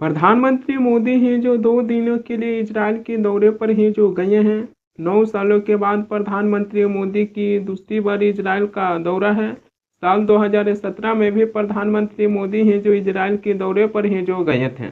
प्रधानमंत्री मोदी हैं जो 2 दिनों के लिए इजराइल के दौरे पर हैं जो गए हैं। 9 सालों के बाद प्रधानमंत्री मोदी की दूसरी बार इजराइल का दौरा है। साल 2017 में भी प्रधानमंत्री मोदी हैं जो इजराइल के दौरे पर हैं जो गए थे।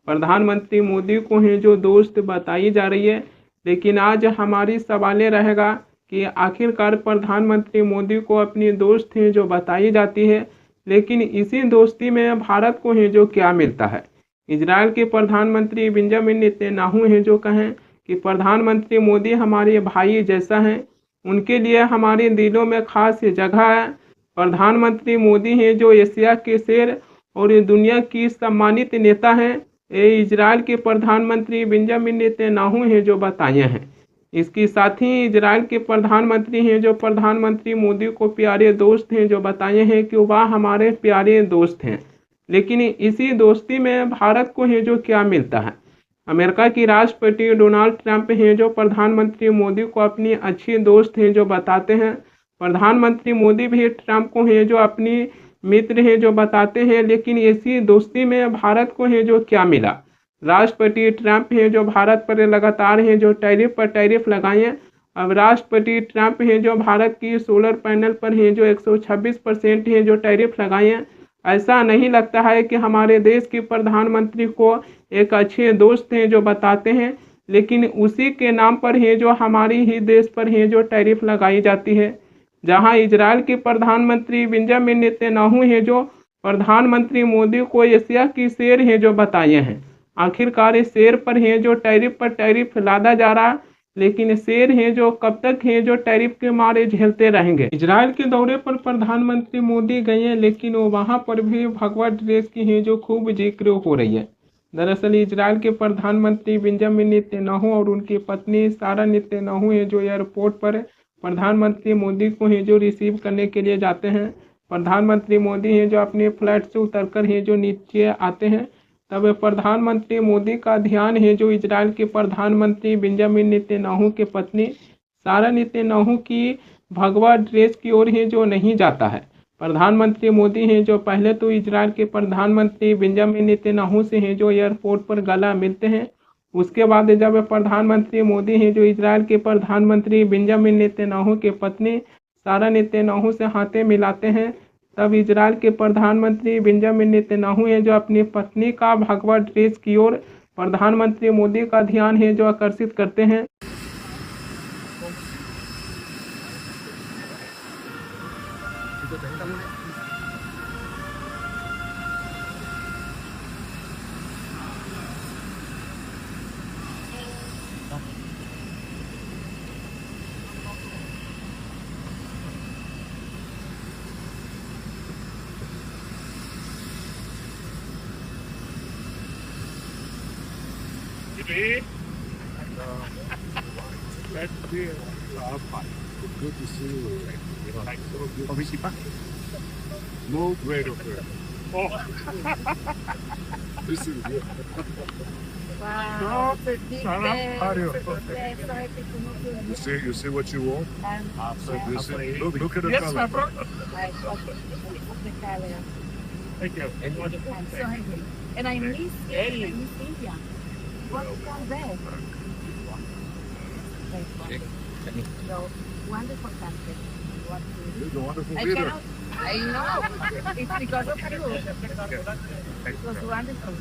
प्रधानमंत्री मोदी को हैं जो दोस्त बताई जा रही है, लेकिन आज हमारी सवाल ये रहेगा कि आखिरकार प्रधानमंत्री मोदी को अपनी दोस्त हैं जो बताई जाती है, लेकिन इसी दोस्ती में भारत को हैं जो क्या मिलता है। इजराइल के प्रधानमंत्री बेंजामिन नेतन्याहू हैं जो कहें कि प्रधानमंत्री मोदी हमारे भाई जैसा हैं, उनके लिए हमारे दिलों में खास जगह है। प्रधानमंत्री मोदी हैं जो एशिया के शेर और दुनिया की सम्मानित नेता हैं। ये इजराइल के प्रधानमंत्री बेंजामिन नेतन्याहू हैं जो बताए हैं। इसके साथ ही इजराइल के प्रधानमंत्री हैं जो प्रधानमंत्री मोदी को प्यारे दोस्त हैं जो बताए हैं कि वह हमारे प्यारे दोस्त हैं, लेकिन इसी दोस्ती में भारत को है जो क्या मिलता है। अमेरिका की राष्ट्रपति डोनाल्ड ट्रंप हैं जो प्रधानमंत्री मोदी को अपनी अच्छी दोस्त हैं जो बताते हैं। प्रधानमंत्री मोदी भी ट्रंप को है जो अपनी मित्र हैं जो बताते हैं, लेकिन इसी दोस्ती में भारत को है जो क्या मिला। राष्ट्रपति ट्रंप हैं जो भारत पर लगातार हैं जो टैरिफ पर टैरिफ लगाए। अब राष्ट्रपति ट्रंप हैं जो भारत की सोलर पैनल पर हैं जो 126% हैं जो टैरिफ लगाए। ऐसा नहीं लगता है कि हमारे देश के प्रधानमंत्री को एक अच्छे दोस्त हैं जो बताते हैं, लेकिन उसी के नाम पर है जो हमारी ही देश पर है जो टैरिफ लगाई जाती है। जहां इजराइल के प्रधानमंत्री बेंजामिन नेतन्याहू हैं जो प्रधानमंत्री मोदी को एशिया की शेर हैं जो बताए हैं। आखिरकार इस शेर पर है जो टैरिफ पर टैरिफ लादा जा रहा, लेकिन शेर हैं जो कब तक हैं जो टैरिफ के मारे झेलते रहेंगे। इजराइल के दौरे पर प्रधानमंत्री मोदी गए हैं, लेकिन वो वहां पर भी भगवा ड्रेस की है जो खूब जिक्र हो रही है। दरअसल इजराइल के प्रधानमंत्री बेंजामिन नेतन्याहू और उनकी पत्नी सारा नेतन्याहू है जो एयरपोर्ट पर प्रधानमंत्री मोदी को है जो रिसीव करने के लिए जाते हैं। प्रधानमंत्री मोदी हैं जो अपने फ्लाइट से उतरकर है जो नीचे आते हैं, तब प्रधानमंत्री मोदी का ध्यान है जो इजराइल के प्रधानमंत्री बेंजामिन नेतन्याहू के पत्नी सारा नेतन्याहू की भगवा ड्रेस की ओर है जो नहीं जाता है। प्रधानमंत्री मोदी हैं जो पहले तो इजराइल के प्रधानमंत्री बेंजामिन नेतन्याहू से हैं जो एयरपोर्ट पर गला मिलते हैं। उसके बाद जब प्रधानमंत्री मोदी हैं जो इजराइल के प्रधानमंत्री बेंजामिन नेतन्याहू के पत्नी सारा नेतन्याहू से हाथे मिलाते हैं, तब इजराइल के प्रधानमंत्री बेंजामिन नेतन्याहू हैं जो अपनी पत्नी का भगवा ड्रेस की ओर प्रधानमंत्री मोदी का ध्यान है जो आकर्षित करते हैं। Good to see you. No greater friend. This is good. Wow, it's a big bag. You see what you want? Look at the Yes, my color. brother. The color. Thank you. I'm so hungry. And I miss India. What's called that? So, wonderful country. What to You're the wonderful I leader. cannot. I know. It's because of you. It was wonderful.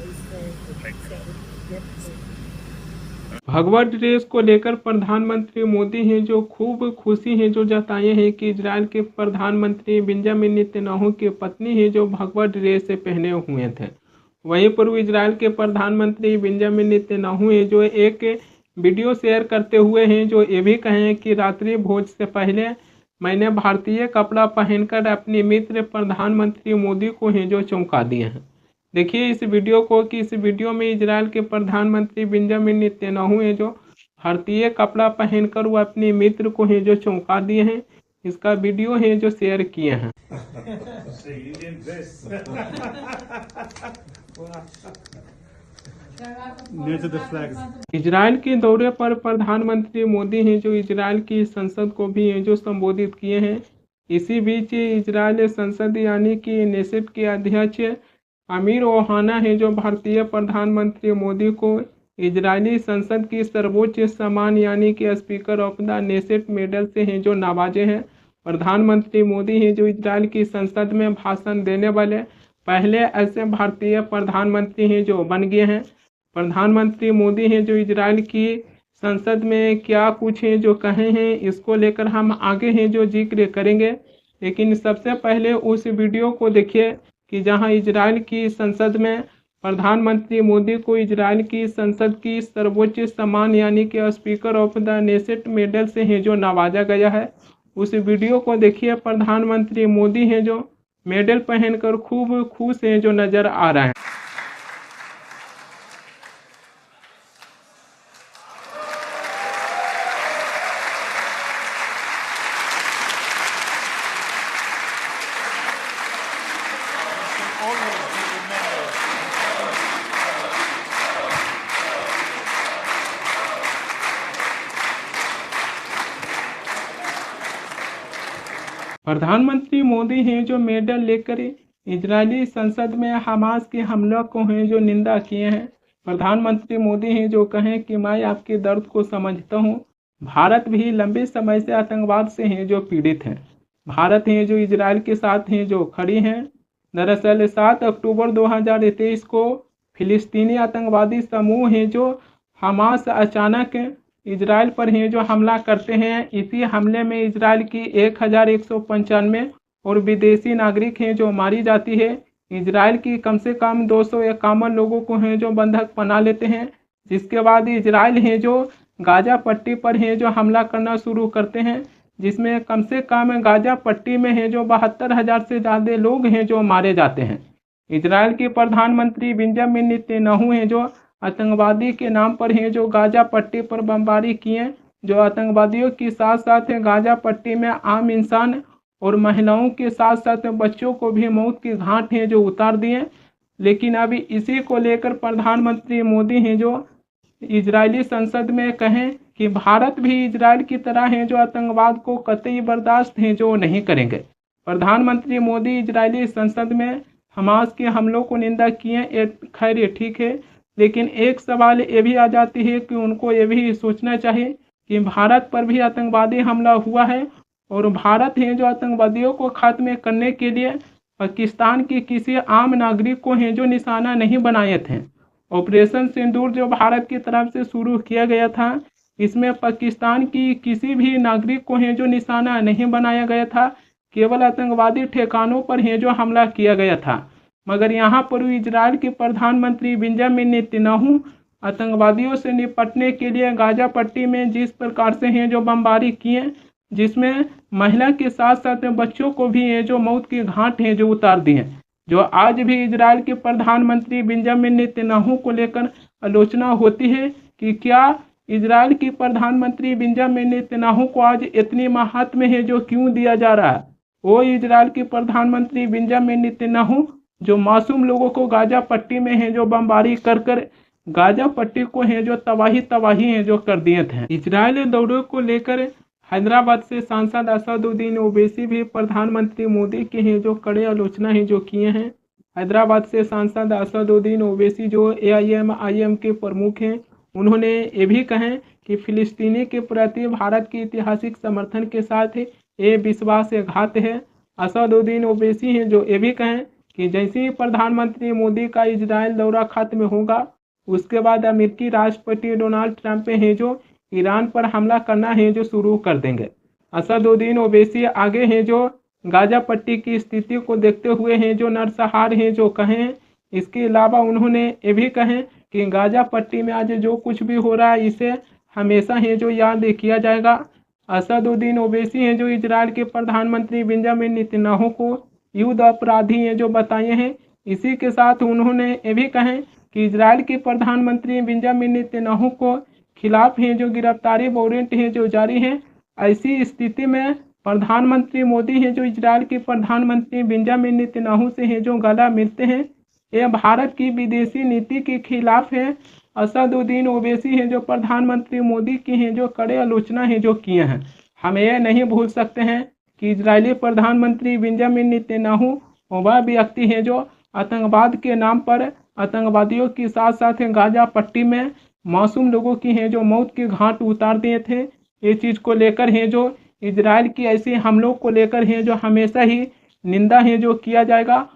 भगवा dress को लेकर प्रधानमंत्री मोदी हैं जो खूब खुशी हैं जो जताए हैं कि इजराइल के प्रधानमंत्री बेंजामिन नेतन्याहू की पत्नी है जो भगवा ड्रेस से पहने हुए थे। वहीं पूर्व इजराइल के प्रधानमंत्री बेंजामिन नेतन्याहू हैं जो एक वीडियो शेयर करते हुए हैं जो ये भी कहें कि रात्रि भोज से पहले मैंने भारतीय कपड़ा पहनकर अपने मित्र प्रधानमंत्री मोदी को हैं जो चौंका दिए हैं। देखिए इस वीडियो को कि इस वीडियो में इजराइल के प्रधानमंत्री बेंजामिन नेतन्याहू हैं जो भारतीय कपड़ा पहनकर वो अपने मित्र को हैं जो चौंका दिए हैं। इसका वीडियो है जो शेयर किए हैं। इजराइल के दौरे पर प्रधानमंत्री मोदी हैं जो इजराइल की संसद को भी हैं जो संबोधित किए हैं। इसी बीच इजराइल संसद यानी कि नेसेट के अध्यक्ष अमीर ओहाना है जो भारतीय प्रधानमंत्री मोदी को इजरायली संसद की सर्वोच्च सम्मान यानी कि speaker of the Knesset medal से हैं जो नवाजे हैं। प्रधानमंत्री मोदी हैं जो इजरायल की संसद में भाषण देने वाले पहले ऐसे भारतीय प्रधानमंत्री हैं जो बन गए हैं। प्रधानमंत्री मोदी हैं जो इजरायल की संसद में क्या कुछ हैं जो कहे हैं, इसको लेकर हम आगे हैं जो जिक्र करेंगे। लेकिन सबसे पहले उस वीडियो को देखिए कि जहां इजरायल की संसद में प्रधानमंत्री मोदी को इजरायल की संसद की सर्वोच्च सम्मान यानी कि speaker of the Knesset medal से हैं जो नवाजा गया है। उस वीडियो को देखिए, प्रधानमंत्री मोदी हैं जो मेडल पहनकर खूब खुश हैं जो नजर आ रहे हैं। प्रधानमंत्री मोदी हैं जो मेडल लेकर इजरायली संसद में हमास के हमला को हैं जो निंदा किए हैं। प्रधानमंत्री मोदी हैं जो कहें कि मैं आपके दर्द को समझता हूं। भारत भी लंबे समय से आतंकवाद से हैं जो पीड़ित हैं। भारत हैं जो इजरायल के साथ हैं जो खड़ी हैं। दरअसल 7 अक्टूबर 2023 को फिलिस्तीनी आतंकवादी समूह हैं जो हमास अचानक इजरायल पर हैं जो हमला करते हैं। इसी हमले में इजरायल की 1195 और विदेशी नागरिक हैं जो मारी जाती है। इजरायल की कम से कम 251 लोगों को हैं जो बंधक बना लेते हैं, जिसके बाद इजरायल हैं जो गाजा पट्टी पर हैं जो हमला करना शुरू करते हैं, जिसमें कम से कम गाजा पट्टी में हैं जो 72,000 से ज़्यादा लोग हैं जो मारे जाते हैं। इजरायल के प्रधानमंत्री बेंजामिन नेतन्याहू हैं जो आतंकवादी के नाम पर हैं जो गाजा पट्टी पर बमबारी किए, जो आतंकवादियों के साथ साथ गाजा पट्टी में आम इंसान और महिलाओं के साथ साथ बच्चों को भी मौत की घाट हैं जो उतार दिए। लेकिन अभी इसी को लेकर प्रधानमंत्री मोदी हैं जो इजरायली संसद में कहें कि भारत भी इजरायल की तरह हैं जो आतंकवाद को कतई बर्दाश्त हैं जो नहीं करेंगे। प्रधानमंत्री मोदी इजरायली संसद में हमास के हमलों को निंदा किए, खैर ये ठीक है, लेकिन एक सवाल ये भी आ जाती है कि उनको ये भी सोचना चाहिए कि भारत पर भी आतंकवादी हमला हुआ है और भारत है जो आतंकवादियों को खत्म करने के लिए पाकिस्तान के किसी आम नागरिक को हैं जो निशाना नहीं बनाए थे। ऑपरेशन सिंदूर जो भारत की तरफ से शुरू किया गया था, इसमें पाकिस्तान की किसी भी नागरिक को हैं जो निशाना नहीं बनाया गया था, केवल आतंकवादी ठिकानों पर हैं जो हमला किया गया था। मगर यहाँ पर इजरायल के प्रधानमंत्री बेंजामिन नेतन्याहू आतंकवादियों से निपटने के लिए गाजा पट्टी में जिस प्रकार से हैं जो बमबारी किए, जिसमें महिला के साथ साथ बच्चों को भी हैं जो मौत की घाट हैं जो उतार दिए, जो आज भी इजरायल के प्रधानमंत्री बेंजामिन नेतन्याहू को लेकर आलोचना होती है कि क्या इजरायल के प्रधानमंत्री बेंजामिन नेतन्याहू को आज इतनी महत्व है जो क्यों दिया जा रहा है। वो इजरायल के प्रधानमंत्री बेंजामिन नेतन्याहू जो मासूम लोगों को गाजा पट्टी में हैं जो बमबारी कर कर गाजा पट्टी को हैं जो तबाही हैं जो कर दिए थे। इजरायल दौरे को लेकर हैदराबाद से सांसद असदुद्दीन ओवैसी भी प्रधानमंत्री मोदी के हैं जो कड़े आलोचना है जो किए हैं। हैदराबाद से सांसद असदुद्दीन ओवैसी जो AIM के प्रमुख हैं, उन्होंने ये भी कहें कि फिलिस्तीनी के प्रति भारत के ऐतिहासिक समर्थन के साथ ये विश्वासघात है। असदुद्दीन ओवैसी हैं जो ये भी कहें कि जैसे ही प्रधानमंत्री मोदी का इजरायल दौरा खत्म होगा, उसके बाद अमेरिकी राष्ट्रपति डोनाल्ड ट्रंप हैं जो ईरान पर हमला करना है जो शुरू कर देंगे। असदुद्दीन ओवैसी आगे हैं जो गाजा पट्टी की स्थिति को देखते हुए हैं जो नरसंहार हैं जो कहें। इसके अलावा उन्होंने ये भी कहें कि गाजा पट्टी में आज जो कुछ भी हो रहा है इसे हमेशा है जो याद किया जाएगा। असदुद्दीन ओवैसी हैं जो इजरायल के प्रधानमंत्री बेंजामिन नेतन्याहू को युद्ध अपराधी हैं जो बताए हैं। इसी के साथ उन्होंने ये भी कहें कि इजरायल के प्रधानमंत्री बेंजामिन नेतन्याहू को खिलाफ हैं जो गिरफ्तारी वारंट हैं जो जारी हैं। ऐसी स्थिति में प्रधानमंत्री मोदी हैं जो इजरायल के प्रधानमंत्री बेंजामिन नेतन्याहू से हैं जो गला मिलते हैं, यह भारत की विदेशी नीति के खिलाफ है। असदुद्दीन ओवैसी हैं जो प्रधानमंत्री मोदी की हैं जो कड़े आलोचना है जो किए हैं। हम यह नहीं भूल सकते हैं कि इजरायली प्रधानमंत्री बेंजामिन नेतन्याहू वह व्यक्ति हैं जो आतंकवाद के नाम पर आतंकवादियों के साथ साथ गाजा पट्टी में मासूम लोगों की हैं जो मौत के घाट उतार दिए थे। ये चीज़ को लेकर हैं जो इजराइल की ऐसे हमलों को लेकर हैं जो हमेशा ही निंदा है जो किया जाएगा।